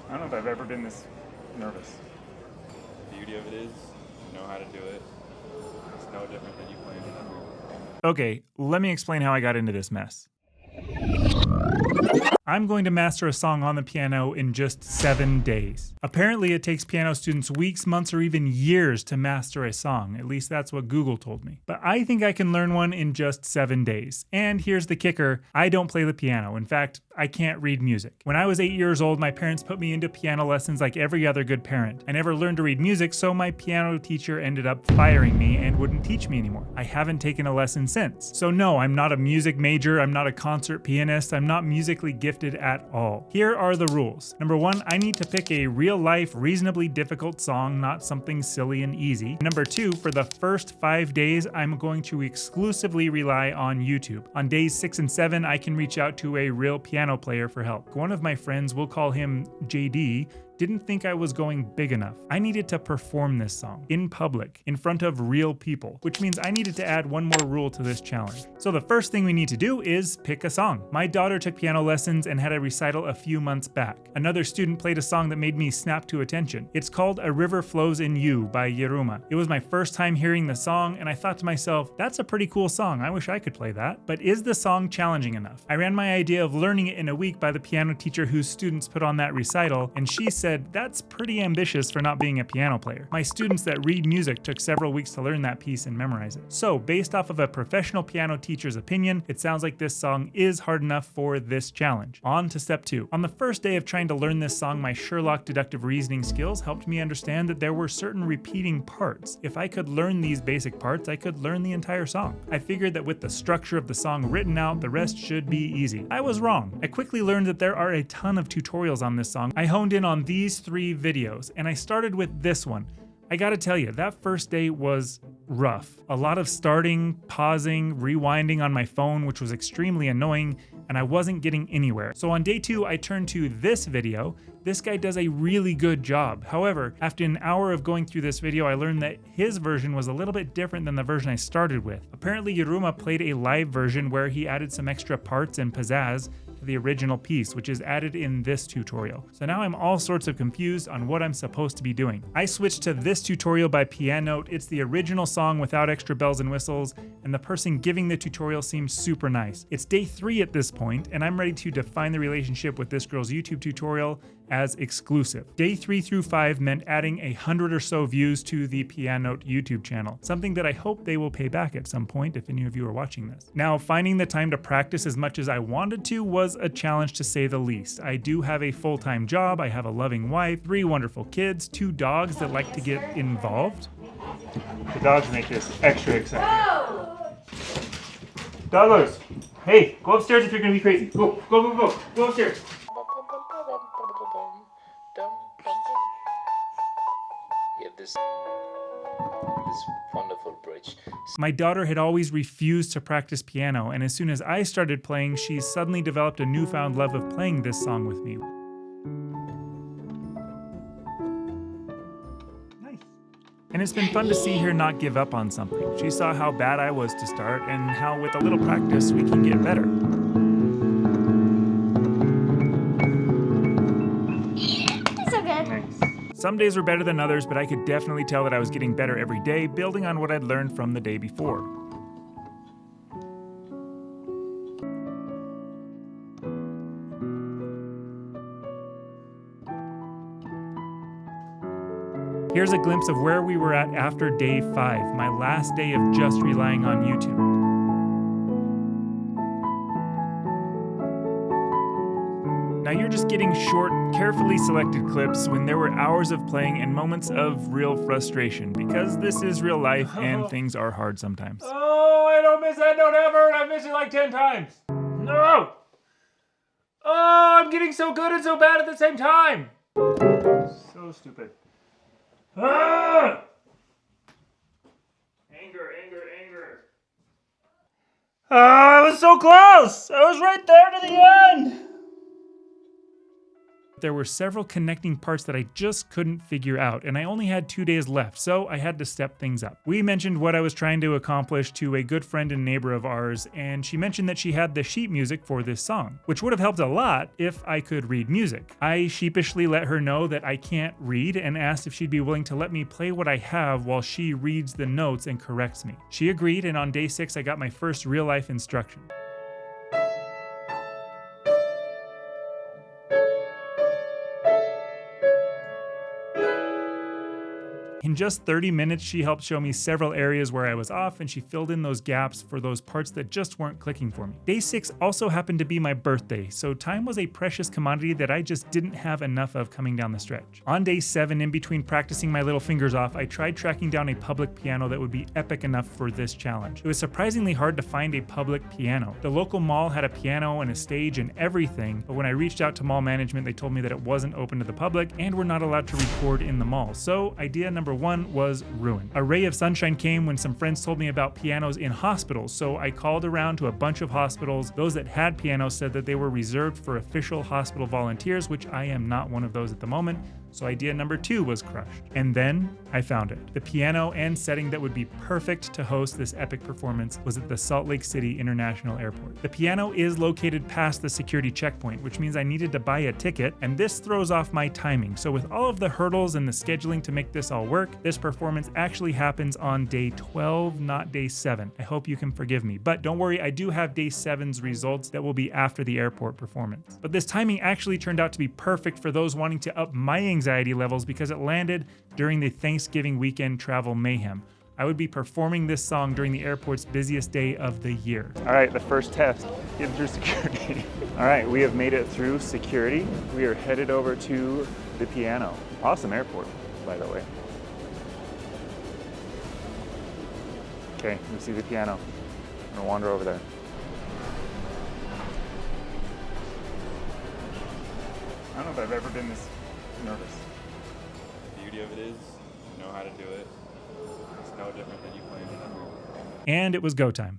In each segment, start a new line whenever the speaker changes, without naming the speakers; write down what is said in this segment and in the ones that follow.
I don't know if I've ever been this nervous.
The beauty of it is, you know how to do it. It's no different than you playing in a room.
Okay, let me explain how I got into this mess. I'm going to master a song on the piano in just 7 days. Apparently, it takes piano students weeks, months, or even years to master a song. At least that's what Google told me. But I think I can learn one in just 7 days. And here's the kicker, I don't play the piano. In fact, I can't read music. When I was 8 years old, my parents put me into piano lessons like every other good parent. I never learned to read music, so my piano teacher ended up firing me and wouldn't teach me anymore. I haven't taken a lesson since. So no, I'm not a music major, I'm not a concert pianist, I'm not musically gifted at all. Here are the rules. Number 1, I need to pick a real-life, reasonably difficult song, not something silly and easy. Number 2, for the first 5 days, I'm going to exclusively rely on YouTube. On days 6 and 7, I can reach out to a real piano player for help. One of my friends, we'll call him JD, didn't think I was going big enough. I needed to perform this song in public, in front of real people, which means I needed to add one more rule to this challenge. So the first thing we need to do is pick a song. My daughter took piano lessons and had a recital a few months back. Another student played a song that made me snap to attention. It's called A River Flows in You by Yiruma. It was my first time hearing the song, and I thought to myself, that's a pretty cool song. I wish I could play that. But is the song challenging enough? I ran my idea of learning it in a week by the piano teacher whose students put on that recital, and she said, that's pretty ambitious for not being a piano player. My students that read music took several weeks to learn that piece and memorize it. So, based off of a professional piano teacher's opinion, it sounds like this song is hard enough for this challenge. On to step 2. On the first day of trying to learn this song, my Sherlock deductive reasoning skills helped me understand that there were certain repeating parts. If I could learn these basic parts, I could learn the entire song. I figured that with the structure of the song written out, the rest should be easy. I was wrong. I quickly learned that there are a ton of tutorials on this song. I honed in on these 3 videos, and I started with this one. I gotta tell you, that first day was rough. A lot of starting, pausing, rewinding on my phone, which was extremely annoying, and I wasn't getting anywhere. So on day 2, I turned to this video. This guy does a really good job. However, after an hour of going through this video, I learned that his version was a little bit different than the version I started with. Apparently, Yiruma played a live version where he added some extra parts and pizzazz to the original piece, which is added in this tutorial. So now I'm all sorts of confused on what I'm supposed to be doing. I switched to this tutorial by Pianote. It's the original song without extra bells and whistles, and the person giving the tutorial seems super nice. It's day 3 at this point, and I'm ready to define the relationship with this girl's YouTube tutorial as exclusive. Day 3 through 5 meant adding 100 or so views to the Pianote YouTube channel, something that I hope they will pay back at some point if any of you are watching this. Now, finding the time to practice as much as I wanted to was a challenge to say the least. I do have a full-time job, I have a loving wife, 3 wonderful kids, 2 dogs that like to get involved. The dogs make this extra exciting. Doggos, hey, go upstairs if you're gonna be crazy. Go, go, go, go, go upstairs.
Yeah, this wonderful bridge.
My daughter had always refused to practice piano, and as soon as I started playing, she suddenly developed a newfound love of playing this song with me. Nice. And it's been fun to see her not give up on something. She saw how bad I was to start, and how with a little practice we can get better. Some days were better than others, but I could definitely tell that I was getting better every day, building on what I'd learned from the day before. Here's a glimpse of where we were at after day 5, my last day of just relying on YouTube. Now you're just getting short, carefully selected clips when there were hours of playing and moments of real frustration, because this is real life and things are hard sometimes. Oh, I don't miss that note ever, and I've missed it like 10 times. No! Oh, I'm getting so good and so bad at the same time. So stupid. Ah! Anger, anger, anger. Oh, I was so close! I was right there to the end! There were several connecting parts that I just couldn't figure out, and I only had 2 days left, so I had to step things up. We mentioned what I was trying to accomplish to a good friend and neighbor of ours, and she mentioned that she had the sheet music for this song, which would have helped a lot if I could read music. I sheepishly let her know that I can't read and asked if she'd be willing to let me play what I have while she reads the notes and corrects me. She agreed, and on day 6 I got my first real-life instruction. In just 30 minutes, she helped show me several areas where I was off, and she filled in those gaps for those parts that just weren't clicking for me. Day 6 also happened to be my birthday, so time was a precious commodity that I just didn't have enough of coming down the stretch. On day 7, in between practicing my little fingers off, I tried tracking down a public piano that would be epic enough for this challenge. It was surprisingly hard to find a public piano. The local mall had a piano and a stage and everything, but when I reached out to mall management, they told me that it wasn't open to the public and we're not allowed to record in the mall. So idea number 1 was ruined. A ray of sunshine came when some friends told me about pianos in hospitals, so I called around to a bunch of hospitals. Those that had pianos said that they were reserved for official hospital volunteers, which I am not one of those at the moment. So idea number 2 was crushed. And then I found it. The piano and setting that would be perfect to host this epic performance was at the Salt Lake City International Airport. The piano is located past the security checkpoint, which means I needed to buy a ticket, and this throws off my timing. So with all of the hurdles and the scheduling to make this all work, this performance actually happens on day 12, not day 7. I hope you can forgive me. But don't worry, I do have day 7's results that will be after the airport performance. But this timing actually turned out to be perfect for those wanting to up my anxiety levels because it landed during the Thanksgiving weekend travel mayhem. I would be performing this song during the airport's busiest day of the year. All right, the first test, getting through security. All right, we have made it through security. We are headed over to the piano. Awesome airport, by the way. Okay, we see the piano. I'm gonna wander over there. I don't know if I've ever been this nervous.
The beauty of it is, you know how to do it. It's no different than you playing it at home.
And it was go time.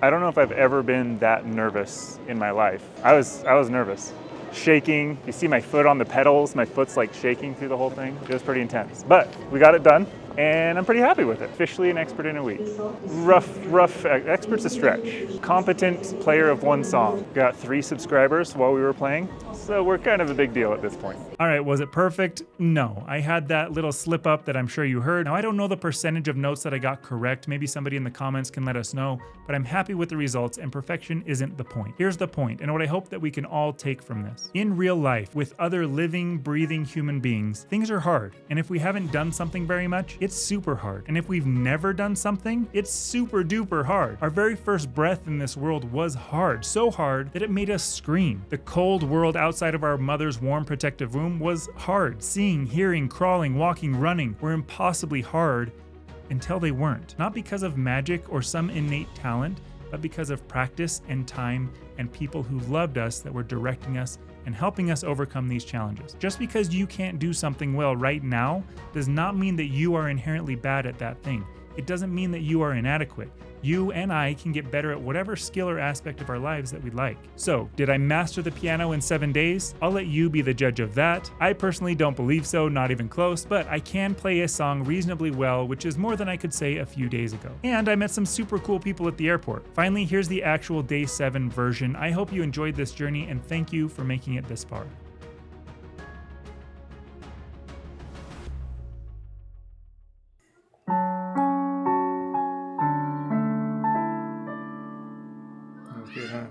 I don't know if I've ever been that nervous in my life. I was nervous. Shaking. You see my foot on the pedals. My foot's like shaking through the whole thing. It was pretty intense. But we got it done, and I'm pretty happy with it. Officially an expert in a week. Rough, expert's a stretch. Competent player of one song. Got 3 subscribers while we were playing, so we're kind of a big deal at this point. All right, was it perfect? No. I had that little slip up that I'm sure you heard. Now, I don't know the percentage of notes that I got correct. Maybe somebody in the comments can let us know, but I'm happy with the results, and perfection isn't the point. Here's the point, and what I hope that we can all take from this. In real life, with other living, breathing human beings, things are hard, and if we haven't done something very much, it's super hard. And if we've never done something, it's super duper hard. Our very first breath in this world was hard, so hard that it made us scream. The cold world outside of our mother's warm protective womb was hard. Seeing, hearing, crawling, walking, running were impossibly hard until they weren't. Not because of magic or some innate talent, but because of practice and time and people who loved us that were directing us and helping us overcome these challenges. Just because you can't do something well right now does not mean that you are inherently bad at that thing. It doesn't mean that you are inadequate. You and I can get better at whatever skill or aspect of our lives that we like. So, did I master the piano in 7 days? I'll let you be the judge of that. I personally don't believe so, not even close, but I can play a song reasonably well, which is more than I could say a few days ago. And I met some super cool people at the airport. Finally, here's the actual day 7 version. I hope you enjoyed this journey, and thank you for making it this far. Good, huh?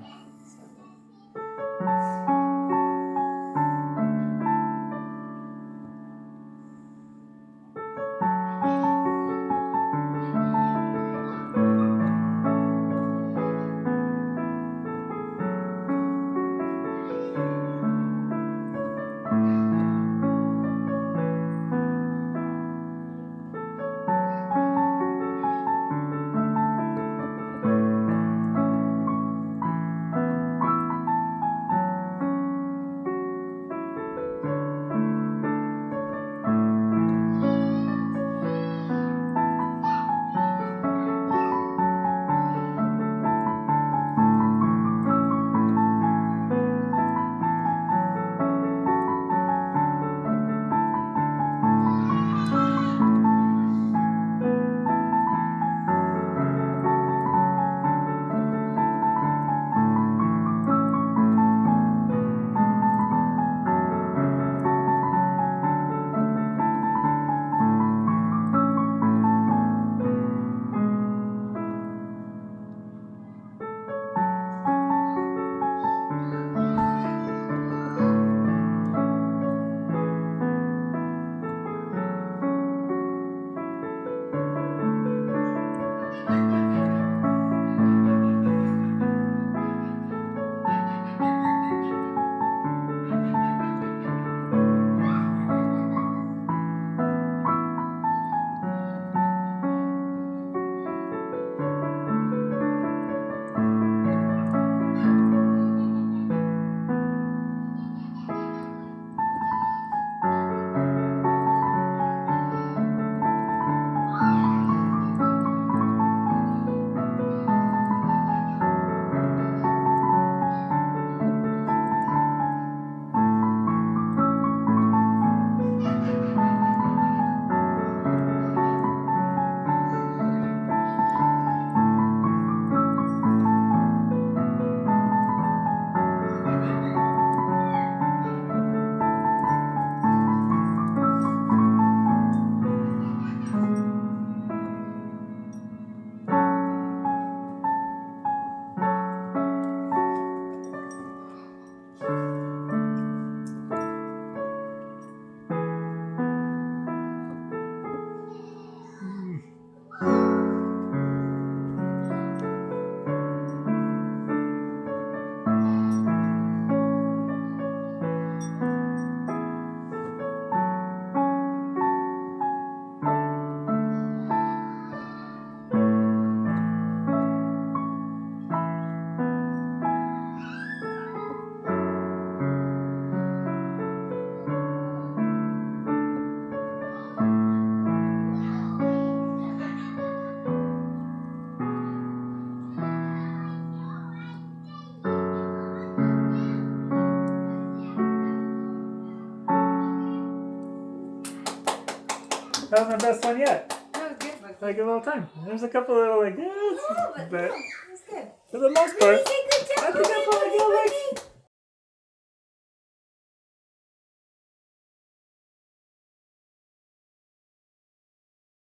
That was my best one yet.
That was good, but
Like a little time. There's a couple little like,
no, but
but
no, it was good.
for the most
Really
part,
did good job.
I think I probably got like